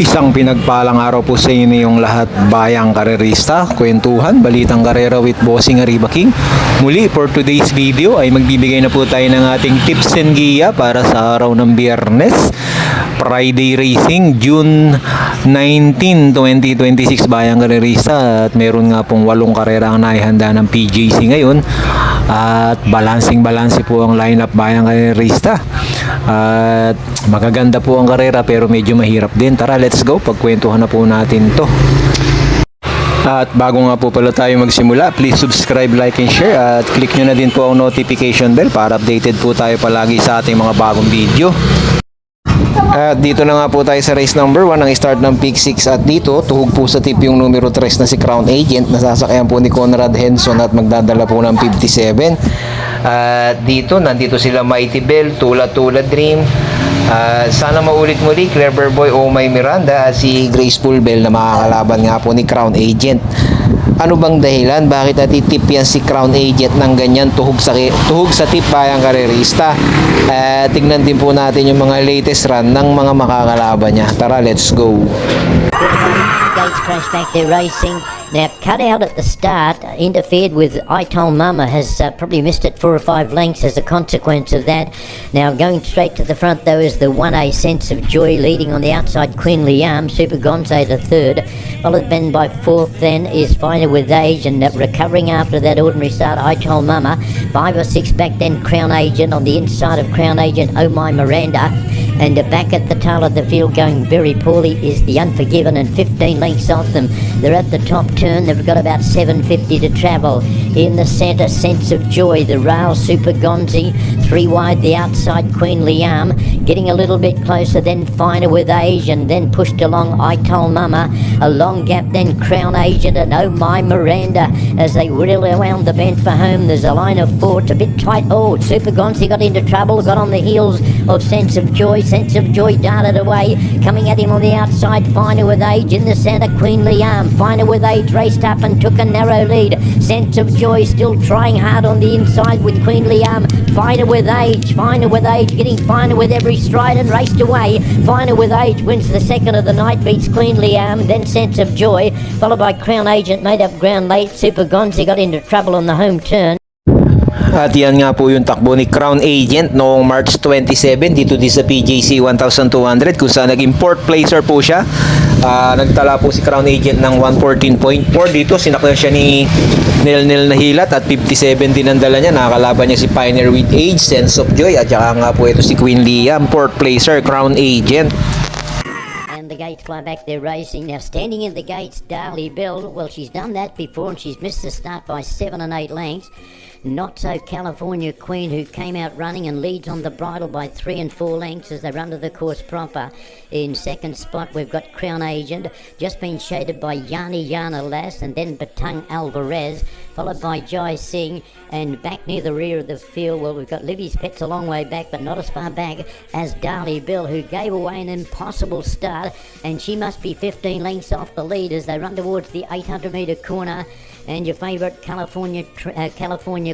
Isang pinagpalang araw po sa inyo yung lahat bayang karerista, kwentuhan, balitang karera with Bossing Arriba King. Muli for today's video ay magbibigay na po tayo ng ating tips and giya para sa araw ng Biyernes. Friday Racing, June 19, 2026 bayang karerista at meron nga pong 8 karera ang naihanda ng PJC ngayon. At balancing po ang lineup bayang karerista. At magaganda po ang karera pero medyo mahirap din. Tara, let's go. Pagkwentuhan na po natin to. At bago nga po pala tayo magsimula, please subscribe, like, and share. At click nyo na din po ang notification bell para updated po tayo palagi sa ating mga bagong video. At dito na nga po tayo sa race number 1 ang start ng Pick 6 at dito tuhog po sa tip yung numero 3 na si Crown Agent na sasakyan po ni Conrad Henson at magdadala po ng 57. At dito nandito sila Mighty Bell, Tula Dream, sana maulit muli Clever Boy, Oh My Miranda at si Graceful Bell na makakalaban nga po ni Crown Agent. Ano bang dahilan? Bakit natitip yan si Crown Agent ng ganyan tuhog sa tip bayang karerista? Tignan din po natin yung mga latest run ng mga makakalaban niya. Tara, let's go! Gates crash back there racing. Now cut out at the start, interfered with I Told Mama, has probably missed it 4 or 5 lengths as a consequence of that. Now going straight to the front though is the 1A Sense of Joy leading on the outside Queen Liam, Super Gonze the third, followed then by 4th then is Finder with Age and recovering after that ordinary start I Told Mama. 5 or 6 back then Crown Agent, on the inside of Crown Agent Oh My Miranda. And back at the tail of the field going very poorly is the Unforgiven and 15 lengths off them. They're at the top turn, they've got about 750 to travel. In the centre, Sense of Joy, the rail Super Gonzi, 3 wide the outside Queen Liam, getting a little bit closer then Finder with Age and then pushed along I Told Mama, a long gap then Crown Agent and Oh My Miranda as they reel around the bend for home. There's a line of 4, it's a bit tight. Oh, Super Gonzi got into trouble, got on the heels of Sense of Joy. Sense of Joy darted away, coming at him on the outside, Finder with Age in the centre, Queen Liam. Finder with Age raced up and took a narrow lead. Sense of Joy still trying hard on the inside with Queen Liam. Finder with Age getting finer with every stride and raced away. Finder with Age wins the second of the night, beats Queen Liam, then Sense of Joy, followed by Crown Agent, made up ground late. Super Gonzi got into trouble on the home turn. At yan nga po yung takbo ni Crown Agent noong March 27 dito sa PJC 1200 kung saan naging 4th placer po siya. Nagtala po si Crown Agent ng 114.4 dito. Sinakyan siya ni Nel na hilat at 57 din ang dala niya. Nakakalaban niya si Pioneer with Age, Sense of Joy at saka nga po ito si Queen Liam, 4th placer, Crown Agent. And the gates fly back, they're racing. Now standing in the gates, Darley Bell. Well, she's done that before and she's missed the start by 7 and 8 lengths. Not so California Queen, who came out running and leads on the bridle by 3 and 4 lengths as they run to the course proper. In second spot, we've got Crown Agent, just been shaded by Yana Lass and then Batang Alvarez, followed by Jai Singh, and back near the rear of the field, well, we've got Livy's Pet's a long way back, but not as far back as Darley Bill, who gave away an impossible start, and she must be 15 lengths off the lead as they run towards the 800-metre corner. And your favourite California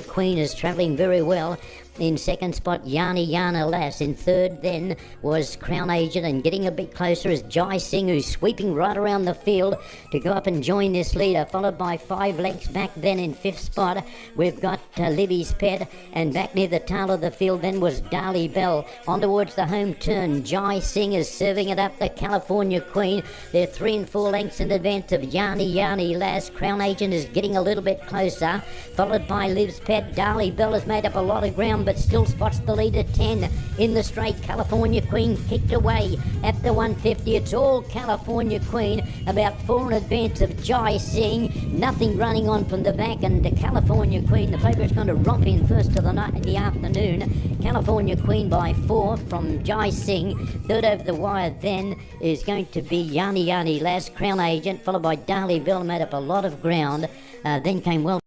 Queen is travelling very well. In second spot, Yana Lass. In third then was Crown Agent, and getting a bit closer is Jai Singh, who's sweeping right around the field to go up and join this leader, followed by 5 lengths back. Then in fifth spot we've got Livy's Pet, and back near the tail of the field then was Darley Bell. On towards the home turn, Jai Singh is serving it up, the California Queen. They're 3 and 4 lengths in advance of Yani Lass. Crown Agent is getting a little bit closer, followed by Liv's Pet. Darley Bell has made up a lot of ground but still spots the leader. 10 in the straight. California Queen kicked away at the 150. It's all California Queen, about 4 in advance of Jai Singh. Nothing running on from the back, and the California Queen, the favourite's going to romp in first of the night in the afternoon. California Queen by 4 from Jai Singh. Third over the wire then is going to be Yani Lass. Crown Agent, followed by Darley Bell, made up a lot of ground. Then came well.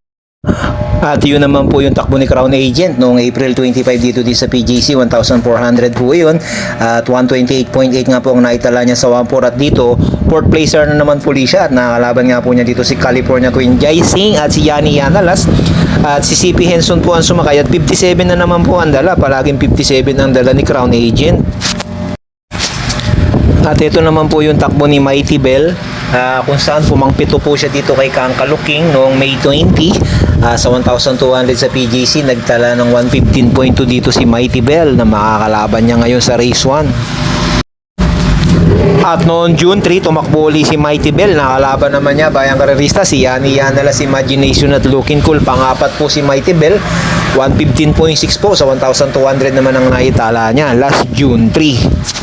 At yun naman po yung takbo ni Crown Agent noong April 25 dito sa PJC 1400 po yun. At 128.8 nga po ang naitala niya sa 1-4 at dito 4th placer na naman po siya at nakakalaban nga po niya dito si California Queen Jai Singh at si Yana Lass. At si CP Henson po ang sumakay at 57 na naman po ang dala. Palaging 57 ang dala ni Crown Agent. At ito naman po yung takbo ni Mighty Bell, kung saan pumangpito po siya dito kay Kangkaluking noong May 20 sa 1,200 sa PJC. Nagtala ng 115.2 dito si Mighty Bell na makakalaban niya ngayon sa race 1. At noong June 3, tumakbo uli si Mighty Bell. Nakalaban naman niya bayang karerista si Yani Yanalas Imagination at Looking Cool. Pangapat po si Mighty Bell, 115.6 po sa 1,200 naman ang naitala niya last June 3.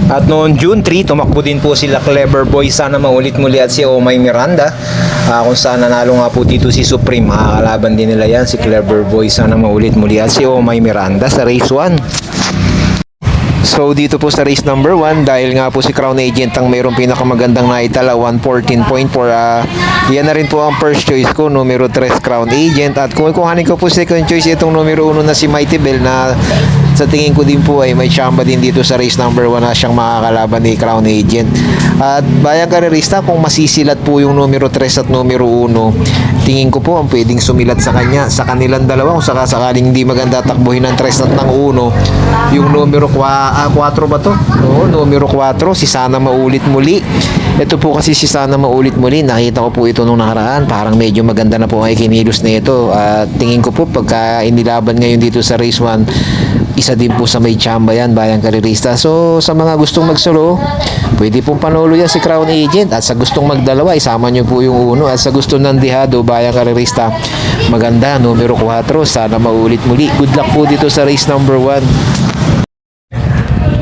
At noong June 3, tumakbo din po sila Clever Boy Sana Maulit Muli at si Omay Miranda, kung saan nanalo nga po dito si Supreme. Makakalaban din nila yan, si Clever Boy Sana Maulit Muli at si Omay Miranda sa race 1. So dito po sa race number 1, dahil nga po si Crown Agent ang mayroong pinakamagandang naitala, 114.4, yan na rin po ang first choice ko, numero 3 Crown Agent. At kung kuhanin ko po second choice, itong numero 1 na si Mighty Bell, na sa tingin ko din po ay may tsamba din dito sa race number 1 na siyang makakalaban ni Crown Agent. At bayang karerista, kung masisilat po yung numero 3 at numero 1, tingin ko po ang pwedeng sumilat sa kanya, sa kanilang dalawa, kung sakaling hindi maganda takbuhin ng 3 at ng 1, yung numero 4 ba to? Oo, numero 4, si Sana Maulit Muli. Ito po kasi si Sana Maulit Muli, nakita ko po ito nung nakaraan, parang medyo maganda na po ay kinilos na ito. At tingin ko po pagka inilaban ngayon dito sa race 1, isa din po sa may tsamba yan, bayang karerista. So sa mga gustong magsolo, pwede pong panalo yan si Crown Agent. At sa gustong magdalawa, isama nyo po yung 1. At sa gusto ng dihado, bayang karerista, maganda, numero 4, Sana Maulit Muli. Good luck po dito sa race number 1.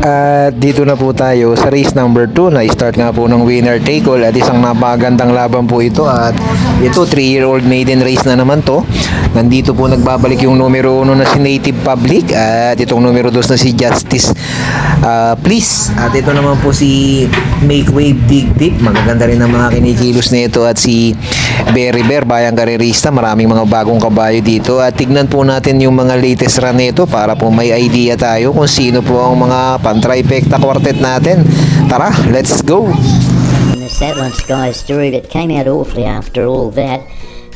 At dito na po tayo sa race number 2, na start nga po ng winner take all, at isang napakagandang laban po ito. At ito, 3-year-old maiden race na naman to. Nandito po nagbabalik yung numero 1 na si Native Public, at itong numero 2 na si Justice Please. At ito naman po si Make Wave Dig Deep, magaganda rin ang mga kinikilos na ito. At si Berry Bear, bayang karerista, maraming mga bagong kabayo dito. At tignan po natin yung mga latest run nito para po may idea tayo kung sino po ang mga pan-trifecta quartet natin. Tara, let's go! And the Satellite Sky Story that came out awfully after all that.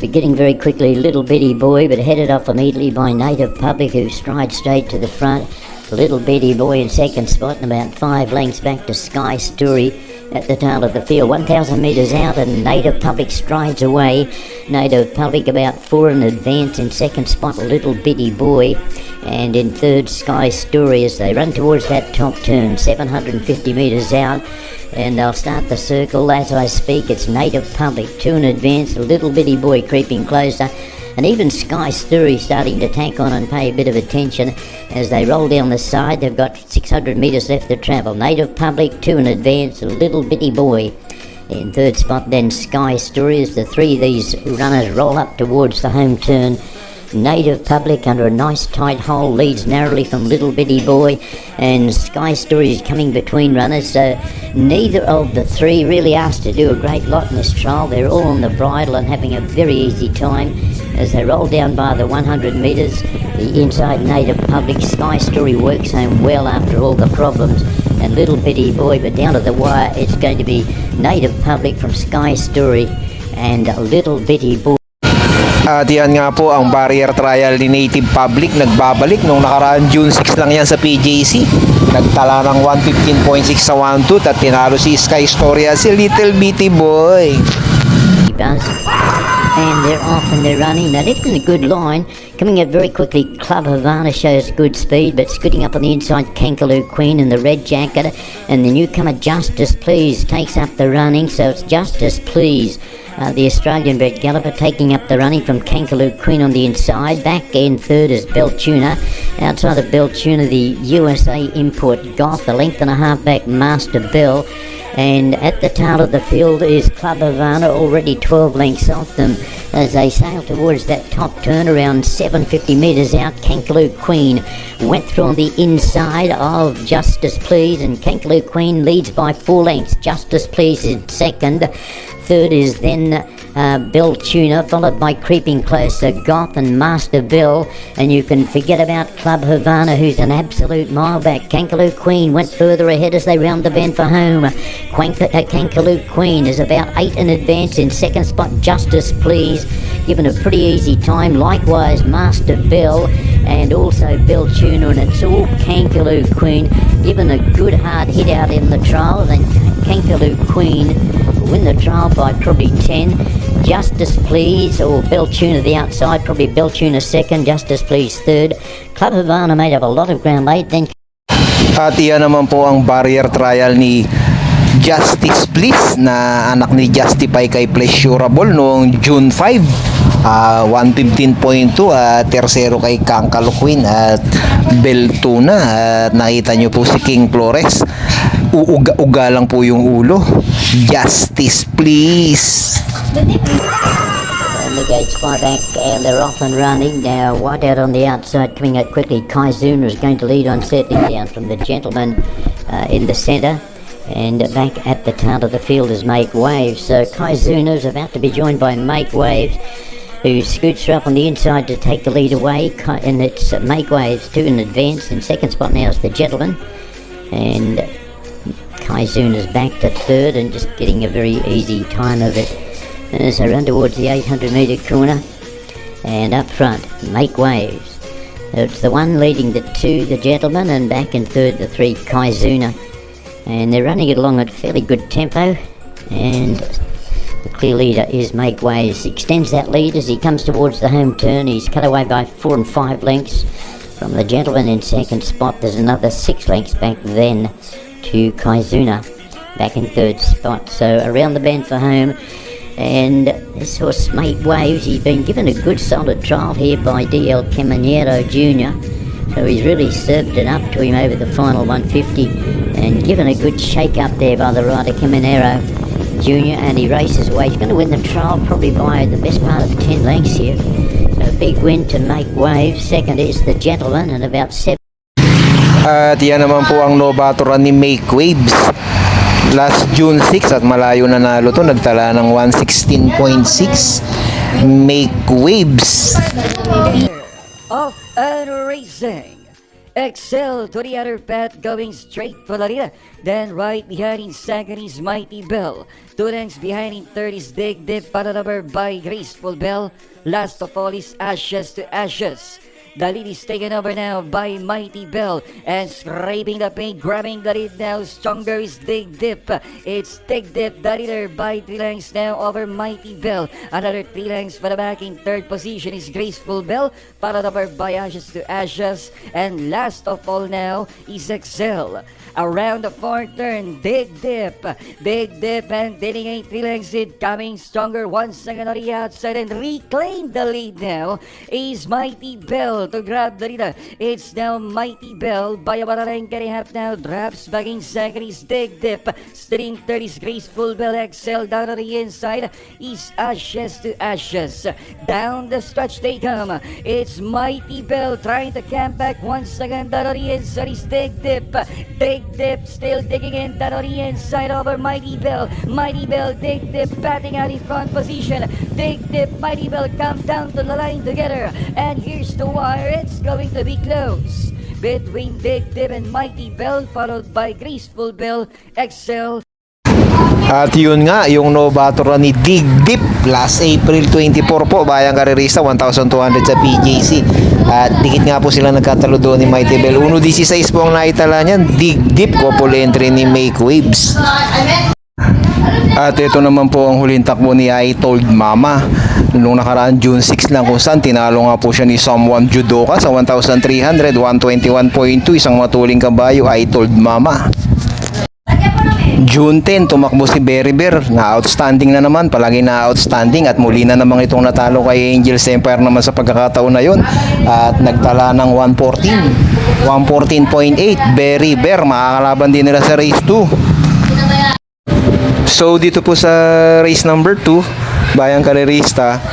Beginning very quickly, Little Bitty Boy, but headed off immediately by Native Public, who strides straight to the front. Little Bitty Boy in second spot, and about 5 lengths back to Sky Story at the tail of the field. 1,000 metres out, and Native Public strides away. Native Public about 4 in advance. In second spot, Little Bitty Boy, and in third, Sky Story, as they run towards that top turn, 750 metres out. And they'll start the circle as I speak. It's Native Public, 2 in advance, Little Bitty Boy creeping closer, and even Sky Story starting to tack on and pay a bit of attention as they roll down the side. They've got 600 metres left to travel. Native Public, 2 in advance, Little Bitty Boy. In third spot then Sky Story, as the 3 of these runners roll up towards the home turn. Native Public under a nice tight hole leads narrowly from Little Bitty Boy, and Sky Story is coming between runners, so neither of the 3 really asked to do a great lot in this trial. They're all on the bridle and having a very easy time as they roll down by the 100 metres. The inside Native Public, Sky Story works home well after all the problems, and Little Bitty Boy, but down to the wire it's going to be Native Public from Sky Story and Little Bitty Boy. At yan nga po ang barrier trial ni Native Public. Nagbabalik nung nakaraan June 6 lang yan sa PJC. Nagtala ng 115.6 sa 1-2 at tinalo si Sky Story at si Little Bitty Boy. And they're off and they're running. They're left in a good line. Coming up very quickly, Club Havana shows good speed, but scooting up on the inside, Kankaloo Queen in the red jacket. And the newcomer Justice Please takes up the running, so it's Justice Please. The Australian bred galloper taking up the running from Kankaloo Queen on the inside. Back in third is Beltuna. Outside of Beltuna, the USA import Goth, a length and a half back Master Bell. And at the tail of the field is Club Havana, already 12 lengths off them as they sail towards that top turn around 750 metres out. Kankaloo Queen went through on the inside of Justice Please, and Kankaloo Queen leads by 4 lengths. Justice Please is second. Third is then Beltuna, followed by Creeping Closer, Goth and Master Bill. And you can forget about Club Havana, who's an absolute mile back. Kankaloo Queen went further ahead as they round the bend for home. Kankaloo Queen is about 8 in advance. In second spot, Justice Please. given a pretty easy time. Likewise, Master Bell and also Bell Tuner, and it's all Kankaloo Queen, given a good hard hit out in the trial. Then Kankaloo Queen win the trial by probably 10. Justice Please or Bell Tuner the outside, probably Bell Tuner second, Justice Please third. Club Havana made up a lot of ground late, then At iyan naman po ang barrier trial ni Justice Please na anak ni Justify kay Pleasurable noong June 5. 115.2 at tercero kay Kankaloo Queen at Bell Tuna. At nakita nyo po si King Flores, uuga-uga lang po yung ulo. Justice Please. and the gates fly back and they're off and running. Now White out on the outside coming out quickly. Kaizuna is going to lead on settling down from the gentleman in the centre. And back at the tail of the field is Make Waves. So Kaizuna is about to be joined by Make Waves, who scoots her up on the inside to take the lead away. And it's Make Waves 2 in advance. In second spot now is the gentleman. And Kaizuna's back to third and just getting a very easy time of it. As they run towards the 800 metre corner. And up front, Make Waves. It's the one leading the two, the gentleman, and back in third, the three, Kaizuna. And they're running it along at fairly good tempo. And the clear leader is Make Waves. He extends that lead as he comes towards the home turn. He's cut away by 4 and 5 lengths from the gentleman in second spot. There's another 6 lengths back then to Kaizuna, back in third spot. So around the bend for home. And this horse, Make Waves, he's been given a good solid trial here by DL Caminero Jr. So he's really served it up to him over the final 150 and given a good shake up there by the rider Caminero Jr. And he races away. He's going to win the trial probably by the best part of 10 lengths here. A big win to Make Waves. Second is the gentleman and about 7. At yan naman po ang nobaturan ni Make Waves. Last June 6 at malayo na nalo to. Nagtala ng 116.6. Make Waves. Off and racing. Excel to the other path, going straight for the leader. Then right behind in second is Mighty Bell. 2 lengths behind in third is Dig Dip, followed over by Graceful Bell. Last of all is Ashes to Ashes. The lead is taken over now by Mighty Bell and scraping the paint, grabbing the lead now. Stronger is Dig Dip. It's Dig Dip, the leader by 3 lengths now over Mighty Bell. Another 3 lengths for the back. In third position is Graceful Bell, followed over by Ashes to Ashes. And last of all now is Excel. Around the fourth turn, Dig Dip. Dig Dip and taking a 3 lengths lead, coming stronger 1 second on the outside and reclaim the lead now is Mighty Bell to grab the leader. It's now Mighty Bell by about a length and a half now. Drops back in second is Dig Dip. Still in third is Graceful Bell. Excel down on the inside is Ashes to Ashes. Down the stretch they come. It's Mighty Bell trying to camp back 1 second down on the inside is Dig Dip. Dig Dip still digging in down on the inside over Mighty Bell. Mighty Bell, Dig Dip batting out in front position. Dig Dip, Mighty Bell come down to the line together. And here's the wire. It's going to be close between Dig Dip and Mighty Bell, followed by Graceful Bell, Excel. At yun nga, yung nobaturan ni Dig Dip last April 24 po, bayang karerista, 1,200 sa PJC. At dikit nga po sila nagkatalo doon ni Mighty Bell. 1.16 po ang naitala niyan. Dig Dip, couple entry ni Make Waves. At ito naman po ang huling takbo ni I Told Mama nung nakaraan June 6 lang, kung saan tinalo nga po siya ni Someone Judoka sa 1,300, 121.2, isang matuling kabayo. I Told Mama. June 10, tumakbo si Berry Bear na outstanding na naman, palagi na outstanding, at muli na namang itong natalo kay Angels Empire naman sa pagkakataon na yun, at nagtala ng 114.8. Berry Bear, makakalaban din nila sa race 2. So dito po sa race number 2, bayang karerista,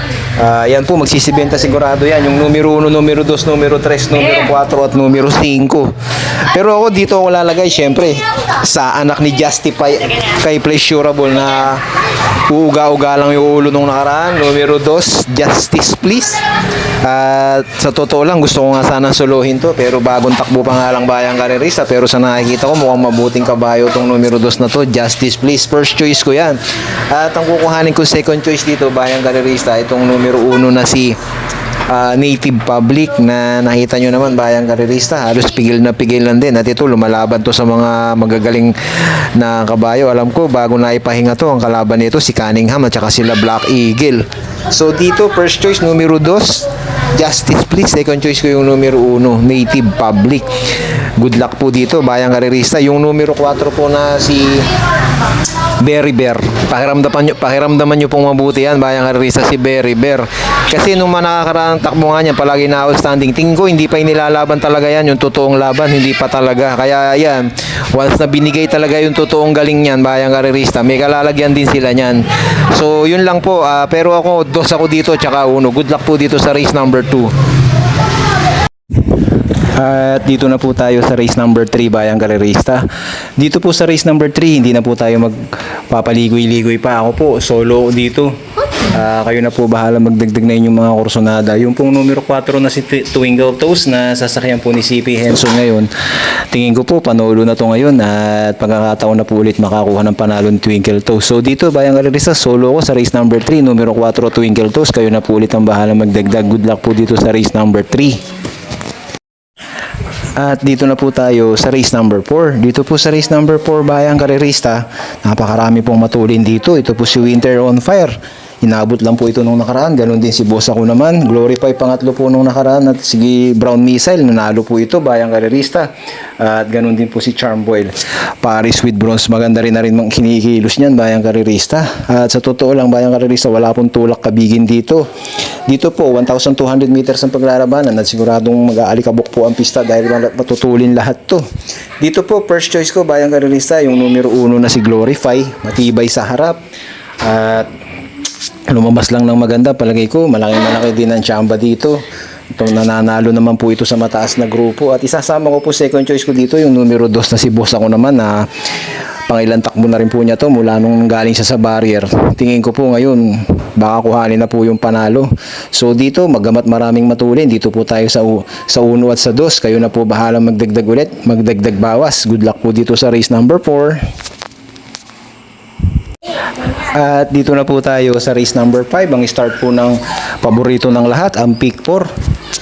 yan po magsisibenta sigurado yan, yung numero 1, numero 2, numero 3, numero 4 at numero 5. Pero ako dito ako lalagay syempre sa anak ni Justify kay Pleasurable na uuga-uga lang yung ulo nung nakaraan. Numero 2, Justice Please. At sa totoo lang, gusto ko nga sana suluhin to, pero bagong takbo pa nga lang Bayang Karerista. Pero sa nakikita ko, mukhang mabuting kabayo tong numero 2 na to. Justice Please, first choice ko yan. At ang kukuhanin ko second choice dito, Bayang Karerista, itong numero 1 na si Native Public, na nakita nyo naman Bayang Karerista, halos pigil na pigil lang din. At ito, lumalaban to sa mga magagaling na kabayo. Alam ko, bago na ipahinga to, ang kalaban nito si Cunningham at saka sila Black Eagle. So dito, first choice numero 2, Justice Please. Second choice ko yung numero 1, Native Public. Good luck po dito Bayang Karerista. Yung numero 4 po na si Berry Bear, pakiramdaman nyo pong mabuti yan Bayang Karerista, si Berry Bear. Kasi nung nakakaraang takbo nga niyan, palagi na outstanding. Tingin ko hindi pa inilalaban talaga yan, yung totoong laban, hindi pa talaga. Kaya yan, once na binigay talaga yung totoong galing niyan Bayang Karerista, may kalalagyan din sila niyan. So yun lang po, pero ako, 2 ako dito tsaka 1. Good luck po dito sa race number 2. At dito na po tayo sa race number 3 Bayang Karerista. Dito po sa race number 3, hindi na po tayo magpapaligoy-ligoy pa. Ako po, solo dito. Kayo na po bahala magdagdag na inyong mga kursonada. Yung pong numero 4 na si Twinkle Toes na sasakyan po ni CP Henson ngayon, tingin ko po panalo na to ngayon at pagkakataon na po ulit makakuha ng panalo ni Twinkle Toes. So dito Bayang Karerista, solo ko sa race number 3, numero 4 Twinkle Toes. Kayo na po ulit ang bahala magdagdag. Good luck po dito sa race number 3. At dito na po tayo sa race number 4. Dito po sa race number 4 Bayang Karerista, napakarami pong matulin dito. Ito po si Winter on Fire. Inabot lang po ito nung nakaraan. Ganon din si boss ako naman. Glorify pangatlo po nung nakaraan. At si Brown Missile, nanalo po ito Bayang Karerista. At ganon din po si Charm Boyle. Paris with bronze. Maganda rin na rin mang kinikilos niyan Bayang Karerista. At sa totoo lang Bayang Karerista, wala pong tulak kabigin dito. Dito po 1,200 meters ang paglalabanan at siguradong mag-aalikabok po ang pista dahil matutulin lahat to. Dito po first choice ko Bayang Karerista, yung numero 1 na si Glorify. Matibay sa harap at lumabas lang ng maganda. Palagay ko malaki din ang tsamba dito. Itong nananalo naman po ito sa mataas na grupo. At isasama ko po second choice ko dito yung numero 2 na si boss ako naman, na pangilang takbo na rin po niya to mula nung galing siya sa barrier. Tingin ko po ngayon baka kuhanin na po yung panalo. So dito magamat maraming matulin, dito po tayo sa 1 at sa 2. Kayo na po bahala magdagdag ulit, magdagdag bawas. Good luck po dito sa race number 4. At dito na po tayo sa race number 5. Ang start po ng paborito ng lahat, ang pick 4.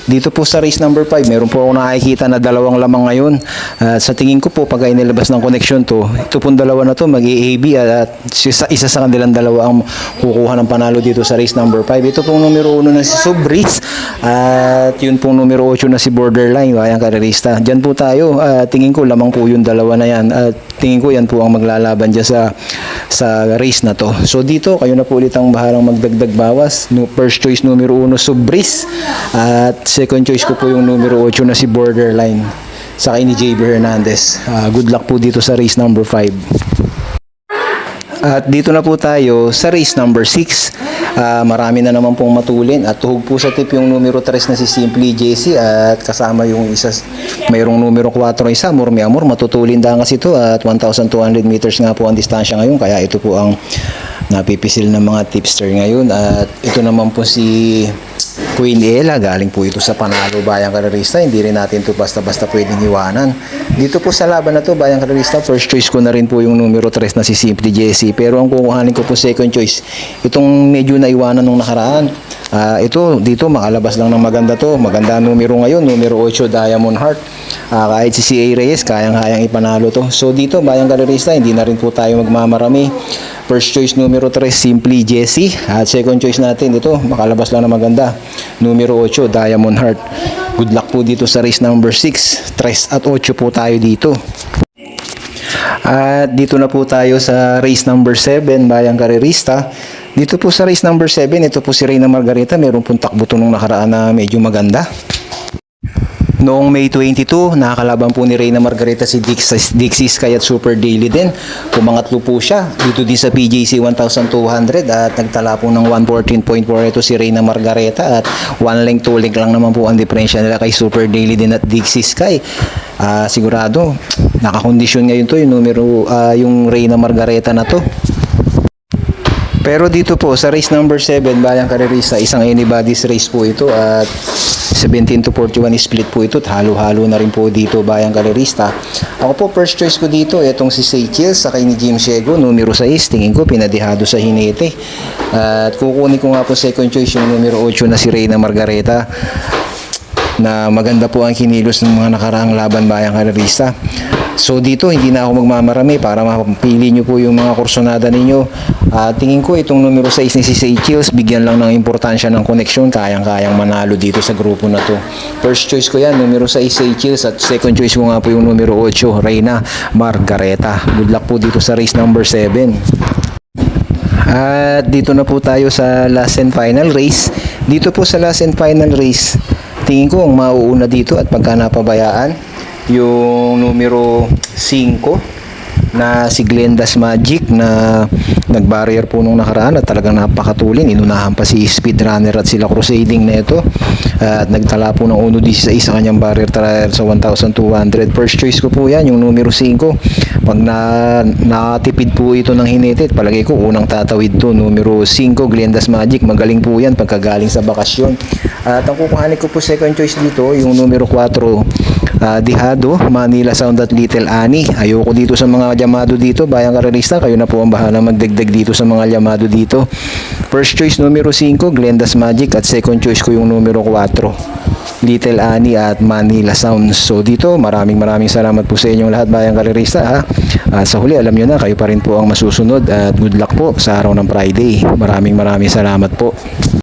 Dito po sa race number 5, meron po ako nakikita na 2 lamang ngayon. Sa tingin ko po, pag ay nilabas ng connection to, ito pong 2 na to, mag-i-AB at isa sa kanilang 2 ang kukuha ng panalo dito sa race number 5. Ito pong numero 1 na si Subris at yun pong numero 8 na si Borderline, Bayang Karerista. Diyan po tayo, tingin ko lamang po yung 2 na yan at tingin ko yan po ang maglalaban dyan sa race na to. So dito, kayo na po ulit ang bahalang magdagdag bawas. First choice numero 1 Subris at second choice ko po yung numero 8 na si Borderline sa kay ni JB Hernandez. Good luck po dito sa race number 5. At dito na po tayo sa race number 6. Marami na naman pong matulin at tuhog po sa tip yung numero 3 na si Simply JC at kasama yung isa, mayroong numero 4 na isa, Amor Mi Amor. Matutulin lang kasi ito at 1,200 meters nga po ang distansya ngayon, kaya ito po ang napipisil ng mga tipster ngayon. At ito naman po si Queen Ella, galing po ito sa panalo Bayang Karerista. Hindi rin natin ito basta-basta pwedeng iwanan. Dito po sa laban na to Bayang Karerista, first choice ko na rin po yung numero 3 na si Simply Jessie. Pero ang kukuhanin ko po second choice, itong medyo naiwanan nung nakaraan. Ito dito makalabas lang ng maganda to. Maganda numero ngayon, numero 8 Diamond Heart. Kahit si CA Reyes kayang-kayang ipanalo to. So dito Bayang Karerista, hindi na rin po tayo magmamarami. First choice numero 3 Simply Jessie at second choice natin ito makalabas lang na maganda, numero 8 Diamond Heart. Good luck po dito sa race number 6. 3 at 8 po tayo dito. At dito na po tayo sa race number 7 Bayang Karerista. Dito po sa race number 7, ito po si Reyna Margareta. Meron pong takbo to nung nakaraan na medyo maganda. Noong May 22, nakakalaban po ni Reyna Margareta si Dixie Sky at Super Daily din. Pumangatlo po siya dito din sa PJC 1,200 at nagtala po ng 114.4 ito si Reyna Margareta at 1 length 2 length lang naman po ang diferensya nila kay Super Daily din at Dixie Sky. Sigurado nakakondisyon ngayon to yung numero yung Reyna Margareta na to. Pero dito po sa race number 7, Bayang Karerista, isang anybody's race po ito at 17 to 41 split po ito at halo-halo na rin po dito Bayang Karerista. Ako po first choice ko dito itong si Seychelles sa kay ni Jim Siego, numero 6, tingin ko pinadihado sa hinete. At kukunin ko nga po second choice yung numero 8 na si Reyna Margareta, na maganda po ang kinilos ng mga nakaraang laban Bayang Karerista. So dito hindi na ako magmamarami para mapili nyo po yung mga kursonada ninyo. Tingin ko itong numero 6 ni si Seychelles, bigyan lang ng importansya ng koneksyon, kayang-kayang manalo dito sa grupo na to. First choice ko yan, numero 6 Seychelles, at second choice ko nga po yung numero 8 Reyna Margareta. Good luck po dito sa race number 7. At dito na po tayo sa last and final race. Dito po sa last and final race, tingin ko ang mauuna dito at pagka napabayaan yung numero 5 na si Glenda's Magic na nag-barrier po nung nakaraan at talagang napakatulin. Inunahan pa si Speedrunner at sila Crusading na ito at nagtala po ng 1.16 sa kanyang barrier trial sa 1,200. First choice ko po yan, yung numero 5. Pag nakatipid po ito ng hinete, palagay ko unang tatawid to, numero 5 Glenda's Magic. Magaling po yan pagkagaling sa bakasyon. At ang kukuhanin ko po second choice dito, yung numero 4 Dihado, Manila Sound at Little Annie. Ayoko dito sa mga llamado dito, Bayang Karerista, kayo na po ang bahala magdagdag dito sa mga llamado dito. First choice numero 5 Glenda's Magic at second choice ko yung numero 4 Little Annie at Manila Sound. So dito maraming salamat po sa inyong lahat Bayang Karerista ha. Sa huli alam nyo na, kayo pa rin po ang masusunod at good luck po sa araw ng Friday. Maraming salamat po.